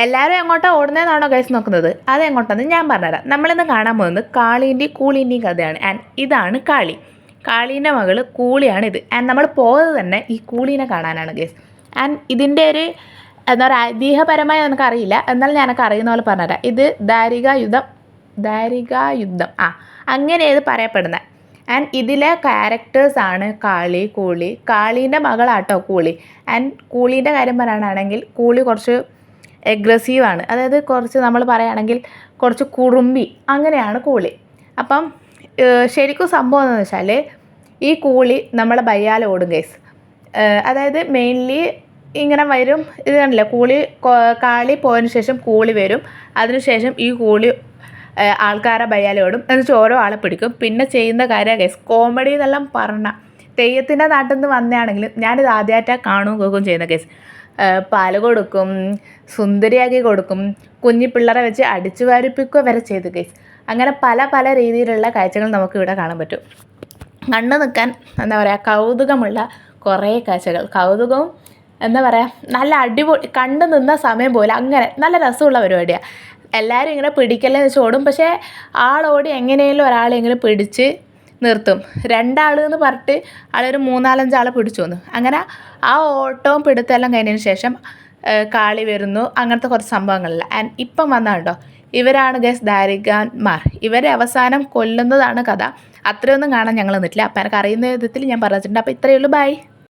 എല്ലാവരും എങ്ങോട്ടാണ് ഓടുന്നതെന്നാണോ ഗൈസ് നോക്കുന്നത്? അതെങ്ങോട്ടാണെന്ന് ഞാൻ പറഞ്ഞുതരാം. നമ്മളിന്ന് കാണാൻ പോകുന്നത് കാളീൻ്റെയും കൂളീൻ്റെയും കഥയാണ്. ആൻഡ് ഇതാണ് കാളി. കാളീൻ്റെ മകൾ കൂളിയാണ് ഇത്. ആൻഡ് നമ്മൾ പോയത് തന്നെ ഈ കൂളീനെ കാണാനാണ് ഗൈസ്. ആൻഡ് ഇതിൻ്റെ ഒരു എന്താ പറയുക, ഐതിഹ്യപരമായി എനിക്കറിയില്ല, എന്നാലും ഞാനൊക്കെ അറിയുന്ന പോലെ പറഞ്ഞുതരാം. ഇത് ദാരികായുദ്ധം അങ്ങനെ ഇത് പറയപ്പെടുന്നത്. ആൻഡ് ഇതിലെ ക്യാരക്ടേഴ്സാണ് കാളി, കൂളി. കാളീൻ്റെ മകളാട്ടോ കൂളി. ആൻഡ് കൂളീൻ്റെ കാര്യം പറയാനാണെങ്കിൽ കൂളി കുറച്ച് എഗ്രസീവാണ്. അതായത് കുറച്ച് നമ്മൾ പറയുകയാണെങ്കിൽ കുറച്ച് കുറുമ്പി, അങ്ങനെയാണ് കൂളി. അപ്പം ശരിക്കും സംഭവം എന്താണെന്ന് വെച്ചാൽ ഈ കൂളി നമ്മളെ ബയ്യാലെ ഓടും ഗൈസ്. അതായത് മെയിൻലി ഇങ്ങനെ വരും. ഇത് കണ്ടില്ലേ, കാളി പോയതിന് ശേഷം കൂളി വരും. അതിനുശേഷം ഈ കൂളി ആൾക്കാരെ ബയ്യാലെ ഓടും. എന്നിട്ട് ഓരോ ആളെ പിടിക്കും. പിന്നെ ചെയ്യുന്ന കാര്യം ഗൈസ്, കോമഡി എന്നെല്ലാം പറഞ്ഞ തെയ്യത്തിൻ്റെ നാട്ടിൽ നിന്ന് വന്നതാണെങ്കിലും ഞാനിത് ആദ്യമായിട്ടാണ് കാണുകയും കേൾക്കുകയും ചെയ്യുന്ന ഗൈസ്. പാല് കൊടുക്കും, സുന്ദരിയാക്കി കൊടുക്കും, കുഞ്ഞി പിള്ളേരെ വെച്ച് അടിച്ചു വാരിപ്പിക്കുക വരെ ചെയ്തു ഗൈസ്. അങ്ങനെ പല പല രീതിയിലുള്ള കാഴ്ചകൾ നമുക്ക് ഇവിടെ കാണാൻ പറ്റും. കണ്ടു നിൽക്കാൻ എന്താ പറയുക, കൗതുകമുള്ള കുറേ കാഴ്ചകൾ. കൗതുകവും എന്താ പറയുക, നല്ല അടിപൊളി, കണ്ടു നിന്ന സമയം പോലെ അങ്ങനെ നല്ല രസമുള്ള പരിപാടിയാണ്. എല്ലാവരും ഇങ്ങനെ പിടിക്കല്ലെന്ന് വെച്ച് ഓടും. പക്ഷേ ആളോടി എങ്ങനെയെങ്കിലും ഒരാളെങ്കിലും പിടിച്ച് നിർത്തും. രണ്ടാൾ എന്ന് പറഞ്ഞിട്ട് ആളൊരു 3-4 ആളെ പിടിച്ചു വന്നു. അങ്ങനെ ആ ഓട്ടവും പിടുത്തെല്ലാം കഴിഞ്ഞതിന് ശേഷം കാളി വരുന്നു. അങ്ങനത്തെ കുറച്ച് സംഭവങ്ങളില്ല. ആൻഡ് ഇപ്പം വന്നാണ്ടോ, ഇവരാണ് ഗൈസ് ദാരികന്മാർ. ഇവരെ അവസാനം കൊല്ലുന്നതാണ് കഥ. അത്രയൊന്നും കാണാൻ ഞങ്ങൾ നിന്നിട്ടില്ല. അപ്പം എനിക്ക് അറിയുന്ന വിധത്തിൽ ഞാൻ പറഞ്ഞിട്ടുണ്ട്. അപ്പോൾ ഇത്രയേ ഉള്ളൂ. ബൈ.